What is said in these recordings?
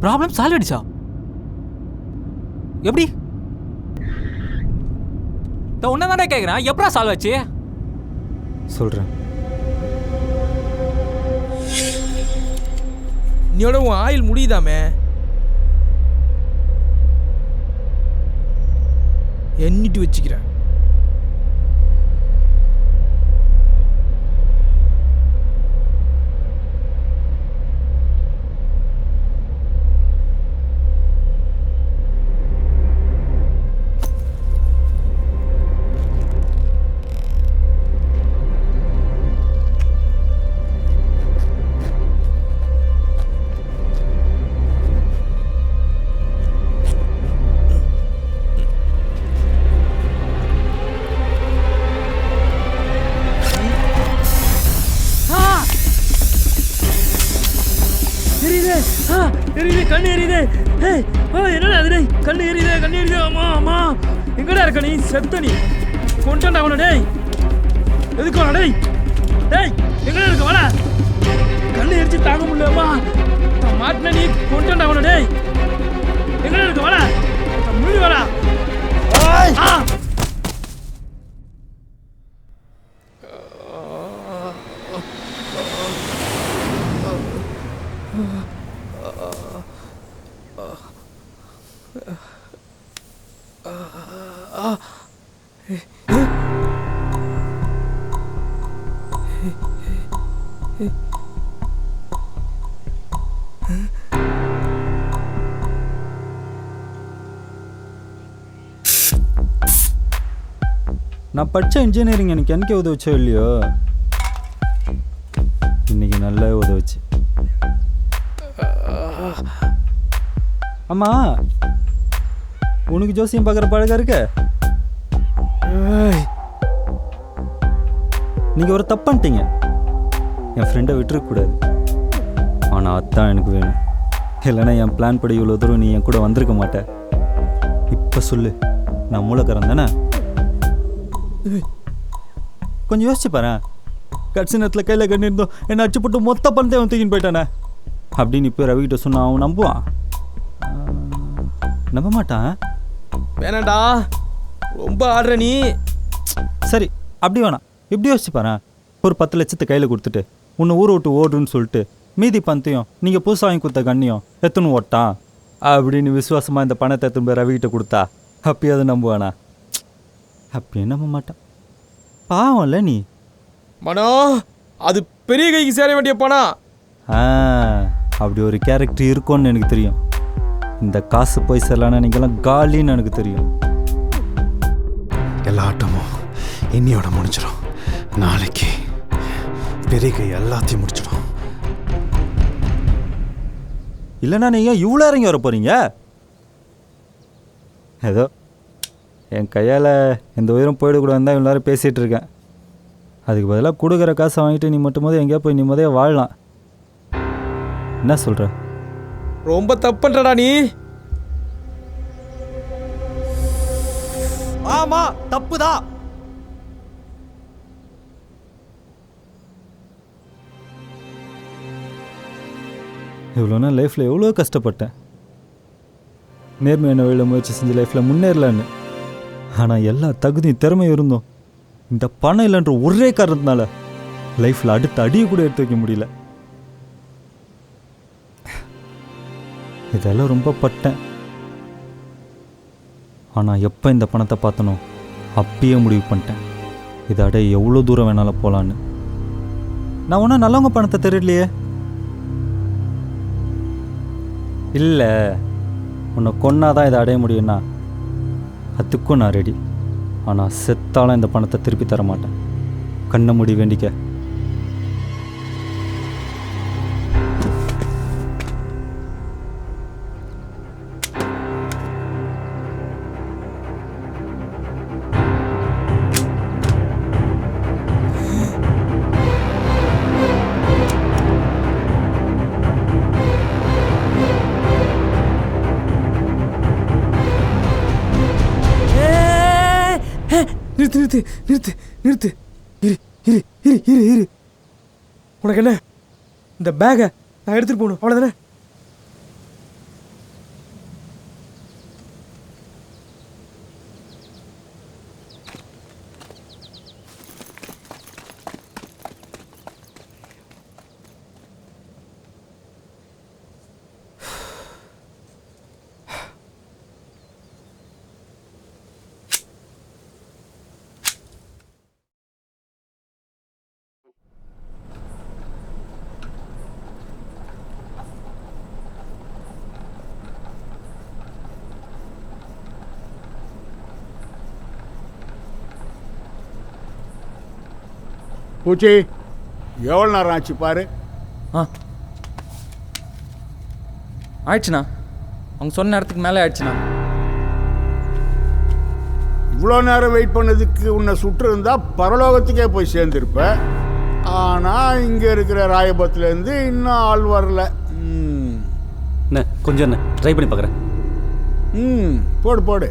Problem solve ஆயிடுச்சா? எப்படி? உன்ன தானே கேட்குறேன், எப்படா சால்வ் ஆச்சு? சொல்கிறேன். நீயோட உன் ஆயில் முடியுதாமே, எண்ணிட்டு வச்சுக்கிறேன். எரியுது, கண்ணு எரியுது. என்னடா அது? கண்ணு எரியுது, கண்ணு எரியுது. ஆமா ஆமா, எங்கடா இருக்க நீ? செத்த நீ கொண்டாண்டா அவனை. டேய் எதுக்கு அவன? டேய் டேய் எங்கடா இருக்க? வாடா, கண்ணு எரிச்சு தாங்க முடியலம்மா. மாட்டின நீ கொண்டாண்டா அவனை. டேய் எங்கடா இருக்க? வாடா, முடி வாடா. நான் படித்த இன்ஜினியரிங் எனக்கு எனக்கே உதவிச்சோ இல்லையோ, இன்னைக்கு நல்லா உதவிச்சு. அம்மா, உனக்கு ஜோசியம் பார்க்குற பழக்கம் இருக்க? நீங்கள் ஒரு தப்பு பண்ணிட்டீங்க. என் ஃப்ரெண்டை விட்டுருக்கக்கூடாது. ஆனால் அதுதான் எனக்கு வேணும். இல்லைன்னா என் பிளான் படி இவ்வளோ தூரம் நீ என் கூட வந்திருக்க மாட்டேன். இப்போ சொல்லு, நான் மூலக்காரன் தானே? கொஞ்சம் யோசிச்சு பாரு. கட்சி நேரத்தில் கையில் கண்ணி இருந்தோம் என்னை அடிச்சு போட்டு மொத்த பணத்தை அவன் தூக்கின்னு போயிட்டானே அப்படின்னு இப்போ ரவிக்கிட்ட சொன்னான். அவன் நம்புவான்? நம்ப மாட்டான். வேணாண்டா, ரொம்ப ஆடுற நீ. சரி, அப்படி வேணாம். இப்படி யோசிச்சு பாரு. ஒரு 10 லட்சத்தை கையில் கொடுத்துட்டு உன்னை ஊரை விட்டு ஓடுன்னு சொல்லிட்டு மீதி பணத்தையும் நீங்கள் புதுசாக வாங்கி கொடுத்த கண்ணியும் எத்தனை ஓட்டான் அப்படின்னு விசுவாசமாக இந்த பணத்தை எத்தனை போய் ரவிக்கிட்ட கொடுத்தா அப்பயாவது நம்புவானா? அப்படியே நம்ப மாட்டான். பாவம்ல நீ. மனோ, அது பெரிய கைக்கு சேர வேண்டிய பணம். அப்படி ஒரு கேரக்டர் இருக்கும்னு எனக்கு தெரியும். இந்த காசு போய் சேரலான்னு நீங்களாம் காலின்னு எனக்கு தெரியும். எல்லா ஆட்டமும் இன்னியோட முடிஞ்சிடும். நாளைக்கு பெரிய கை எல்லாத்தையும் முடிச்சிடும். இல்லைன்னா நீங்கள் இவ்வளோ இறங்கி வர போகிறீங்க? ஏதோ என் கையால் எந்த உயிரும் போயிடக்கூடாதுன்னு தான் எல்லாரும் பேசிகிட்டு இருக்கேன். அதுக்கு பதிலாக கொடுக்குற காசை வாங்கிட்டு நீ மட்டும் எங்கேயா போய் நிம்மதியாக வாழலாம். என்ன சொல்கிற? ரொம்ப தப்பு பண்றடா நீ. ஆமா, தப்புதான். இவ்வளோ நாள் லைஃப்பில் எவ்வளோ கஷ்டப்பட்டேன். நேர்மையான வழியில் முயற்சி செஞ்சு லைஃப்பில் முன்னேறலான்னு. ஆனால் எல்லா தகுதியும் திறமையும் இருந்தோம் இந்த பணம் இல்லைன்ற ஒரே காரணத்தினால லைஃப்பில் அடுத்த அடியை கூட எடுத்து வைக்க முடியல. இதெல்லாம் ரொம்ப பட்டேன். ஆனால் எப்போ இந்த பணத்தை பார்த்தனோ அப்பயே முடிவு பண்ணிட்டேன், இதை அடைய எவ்வளோ தூரம் வேணாலும் போகலான்னு. நான் ஒன்றும் நல்லவங்க பணத்தை தெரியலையே. இல்லை, உன்னை கொன்னாதான் இதை அடைய முடியும்னா அதுக்கும் நான் ரெடி. ஆனால் செத்தாலும் இந்த பணத்தை திருப்பி தர மாட்டேன். கண்ணை மூடி வேண்டிக்க. நிறுத்து நிறுத்து நிறுத்து நிறுத்து. இரு இரு இரு இரு இரு. உனக்கு என்ன, இந்த பேகை நான் எடுத்துகிட்டு போகணும், அவ்வளோதானே? பூச்சி எவ்வளோ நேரம் ஆச்சு பாரு. ஆ ஆயிடுச்சுண்ணா, அவங்க சொன்ன நேரத்துக்கு மேலே ஆயிடுச்சுண்ணா. இவ்வளோ நேரம் வெயிட் பண்ணதுக்கு உன்னை சுட்டு இருந்தால் பரலோகத்துக்கே போய் சேர்ந்துருப்ப. ஆனால் இங்கே இருக்கிற ராயபத்துலேருந்து இன்னும் ஆள் வரல. என்ன கொஞ்சம் என்ன ட்ரை பண்ணி பார்க்குறேன். போடு போடு.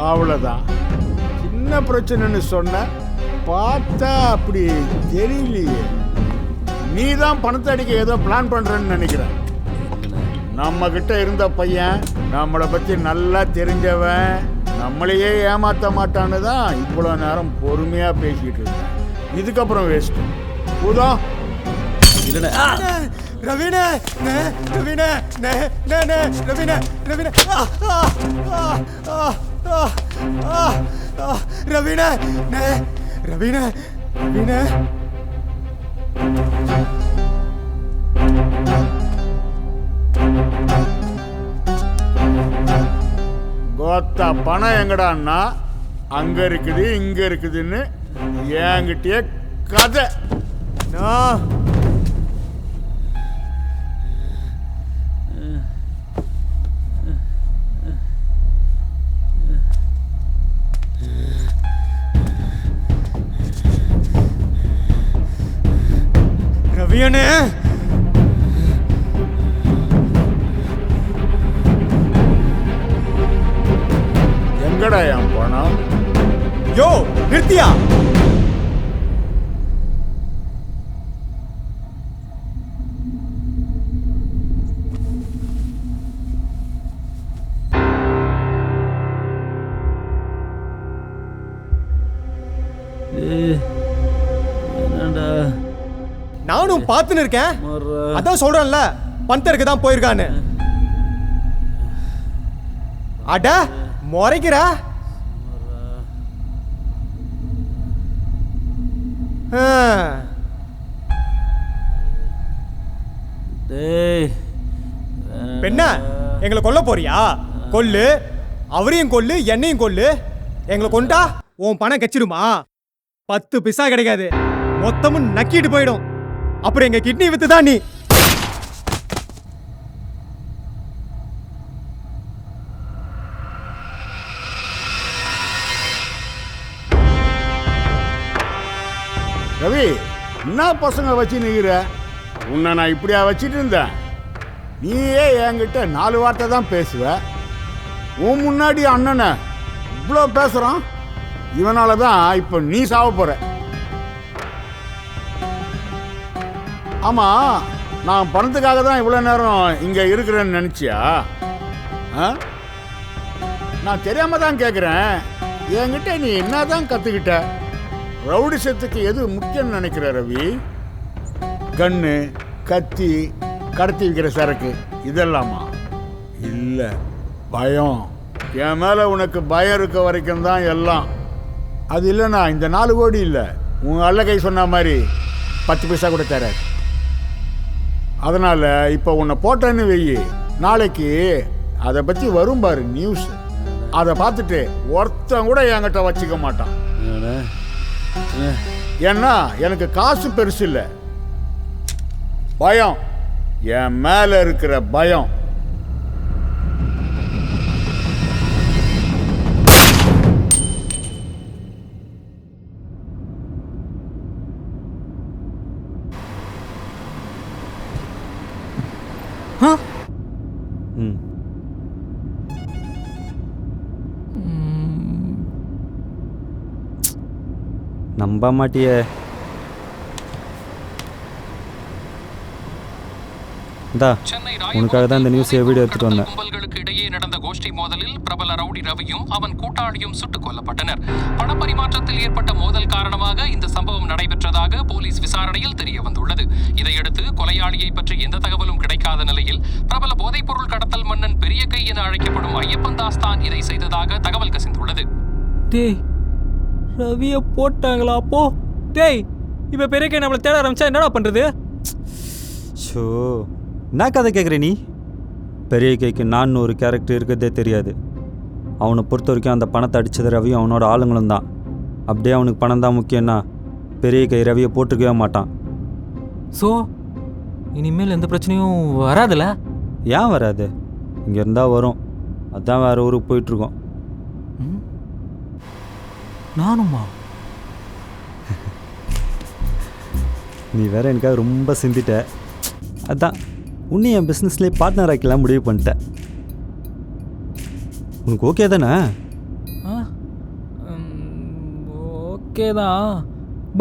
அவ்வளோதான். சின்ன பிரச்சனைன்னு சொன்ன பார்த்தா அப்படி தெரியலையே. நீ தான் பணத்தை அடிக்க ஏதோ பிளான் பண்ணுறேன்னு நினைக்கிறேன். நம்ம கிட்ட இருந்த பையன் நம்மளை பற்றி நல்லா தெரிஞ்சவன், நம்மளையே ஏமாற்ற மாட்டான்னு தான் இவ்வளோ நேரம் பொறுமையாக பேசிக்கிட்டு இருக்கேன். இதுக்கப்புறம் வேஸ்ட்டு பூதா. ரவீனா ரவீனா ரவீனா ரவீனா ரவீனா ரவீனா ரவீனா கோத்தா பணம் எங்கடான்னா அங்க இருக்குது இங்க இருக்குதுன்னு என்கிட்டயே கதை. ரவியனே எங்கடா என் பணம்? யோ நிறுத்தியா? நானும் பார்த்துன்னு இருக்கேன். அதான் சொல்றேன்ல பந்தருக்கு தான் போயிருக்கான்னு. அட முறைக்கிறா. பெண்ண எங்களை கொல்ல போறியா? கொல்லு, அவரையும் கொல்லு, என்னையும் கொல்லு. எங்களை கொண்டா உன் பணம் கச்சிடுமா? 10 பைசா கிடைக்காது, மொத்தமும் நக்கிட்டு போயிடும். அப்புறம் எங்க கிட்னி வித்து தான் நீ. ரவி, என்ன பசங்க வச்சு நிற்கிற? உன்னை நான் இப்படியா வச்சுட்டு இருந்தேன்? நீயே என்கிட்ட 4 வார்த்தை தான் பேசுவ. உன் முன்னாடி அண்ணனை இவ்வளோ பேசுகிறான். இவனால தான் இப்போ நீ சாவ போற. ஆமாம், நான் பணத்துக்காக தான் இவ்வளோ நேரம் இங்கே இருக்கிறேன்னு நினச்சியா? நான் தெரியாமல் தான் கேட்குறேன். என்கிட்ட நீ என்ன தான் கற்றுக்கிட்ட? ரவுடிசத்துக்கு எது முக்கியம்னு நினைக்கிற ரவி? கண்ணு, கத்தி, கடத்தி வைக்கிற சரக்கு இதெல்லாமா? இல்லை, பயம். என் மேலே உனக்கு பயம் இருக்க வரைக்கும் தான் எல்லாம். அது இல்லைண்ணா இந்த 4 கோடி இல்லை, உன் அல்லகை சொன்ன மாதிரி 10 பைசா கூட தராது. அதனால் இப்போ உன்னை போட்டேன்னு வெயி, நாளைக்கு அதை பற்றி வரும் பாரு நியூஸ். அதை பார்த்துட்டு ஒருத்தன் கூட என்கிட்ட வச்சுக்க மாட்டான். ஏன்னா எனக்கு காசு பெருசு இல்லை, பயம். என் மேல இருக்கிற பயம். நம்ப மாட்டியே. இந்தா சென்னை உனக்காக தான் இந்த நியூஸ் வீடியோ எடுத்துகிட்டு வந்தேன். கும்பல்களுக்கு இடையே நடந்த கோஷ்டி மோதலில் பிரபல ரவுடி ரவியும் அவன் கூட்டாளியும் சுட்டுக் கொல்லப்பட்டனர். பணப்பரிமாற்றத்தில் ஏற்பட்ட மோதல் காரணமாக இந்த சம்பவம் நடைபெற்றதாக போலீஸ் விசாரணையில் தெரிய வந்துள்ளது. இதையடுத்து கொலையாளியை பற்றி எந்த தகவலும் கிடைக்காத நிலையில் பிரபல போதைப்பொருள் கடத்தல் மன்னன் பெரிய கை என அழைக்கப்படும் ஐயப்பன் தாஸ் தான் இதை செய்ததாக தகவல் கசிந்துள்ளது. டேய் ரவியை போட்டாங்களா அப்போ? டேய் இப்போ பெரிய கை நம்மளை தேட ஆரம்பிச்சா என்னடா பண்ணுறது? ஷோ என்ன கதை கேட்குற நீ? பெரிய கைக்கு நான் ஒரு கேரக்டர் இருக்கிறதே தெரியாது. அவனை பொறுத்த வரைக்கும் அந்த பணத்தை அடித்தது ரவியும் அவனோட ஆளுங்களும் தான். அப்படியே அவனுக்கு பணம் தான் முக்கியம்னா பெரிய கை ரவியை போட்டிருக்கவே மாட்டான். ஸோ இனிமேல் எந்த பிரச்சனையும் வராதுல்ல? ஏன் வராது? இங்கே இருந்தால் வரும். அதான் வேறு ஊருக்கு போயிட்டுருக்கோம். நானும்மா? நீ வேற எனக்காக ரொம்ப சிந்திட்ட. அதான் உன்னை என் பிஸ்னஸ்லேயே பார்ட்னர் ஆக்கலாம் முடிவு பண்ணிட்டேன். உனக்கு ஓகே தானே? ஓகே தான்.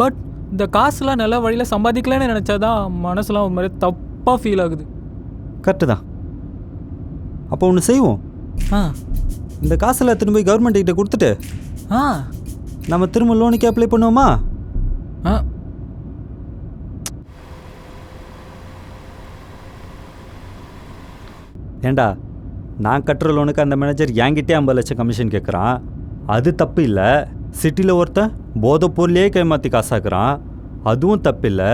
பட் இந்த காசுலாம் நல்ல வழியில் சம்பாதிக்கலன்னு நினச்சாதான் மனசுலாம் ஒரு மாதிரி தப்பாக ஃபீல் ஆகுது. கரெக்டு தான். அப்போ ஒன்று செய்வோம். ஆ இந்த காசெல்லாம் எடுத்துன்னு போய் கவர்மெண்ட் கிட்ட கொடுத்துட்டு ஆ நம்ம திரும்ப லோனுக்கு அப்ளை பண்ணுவோமா? ஆ ஏண்டா நான் கட்டுற லோனுக்கு அந்த மேனேஜர் என்கிட்டே 50 லட்சம் கமிஷன் கேட்குறான். அது தப்பு இல்லை. சிட்டியில் ஒருத்தன் போதை பொருளையே கைமாற்றி காசாக்குறான். அதுவும் தப்பு இல்லை.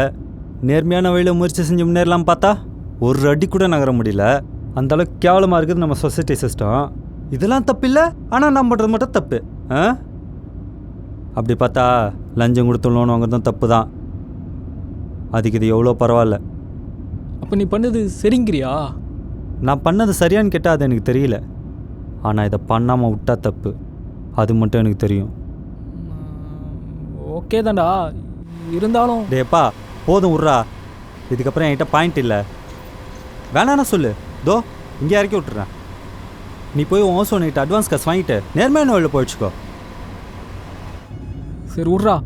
நேர்மையான வழியில் முயற்சி செஞ்சு முன்னேறலாம் பார்த்தா ஒரு அடி கூட நகர முடியல. அந்தளவுக்கு கேவலமாக இருக்குது நம்ம சொசைட்டி சிஸ்டம். இதெல்லாம் தப்பு இல்லை, ஆனால் நம்ம பண்ணுறது மட்டும் தப்பு. அப்படி பார்த்தா லஞ்சம் கொடுத்து லோன் வாங்குறதும் தப்பு தான். அதுக்கு இது எவ்வளோ பரவாயில்ல. அப்போ நீ பண்ணது சரிங்கிறியா? நான் பண்ணது சரியான்னு கேட்டால் அது எனக்கு தெரியல. ஆனால் இதை பண்ணாமல் விட்டா தப்பு, அது மட்டும் எனக்கு தெரியும். ஓகே தான்டா, இருந்தாலும் டேப்பா போதும் விட்றா. இதுக்கப்புறம் என்கிட்ட பாயிண்ட் இல்லை. வேணான்னு சொல்லு. தோ இங்கே இறக்கி விட்டுறேன். நீ போய் உன் ஹவுஸ் ஓனர்கிட்ட அட்வான்ஸ் காசு வாங்கிட்டு நேர்மையான வழியில் போயிடுச்சுக்கோ. சரி விட்றா,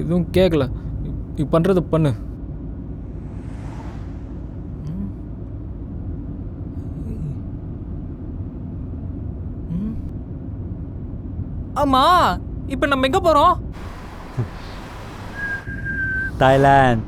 எதுவும் கேட்கல. நீ பண்ணுறத பண்ணு. ஆமாம், இப்போ நம்ம எங்கே போகிறோம்? தாய்லாந்து.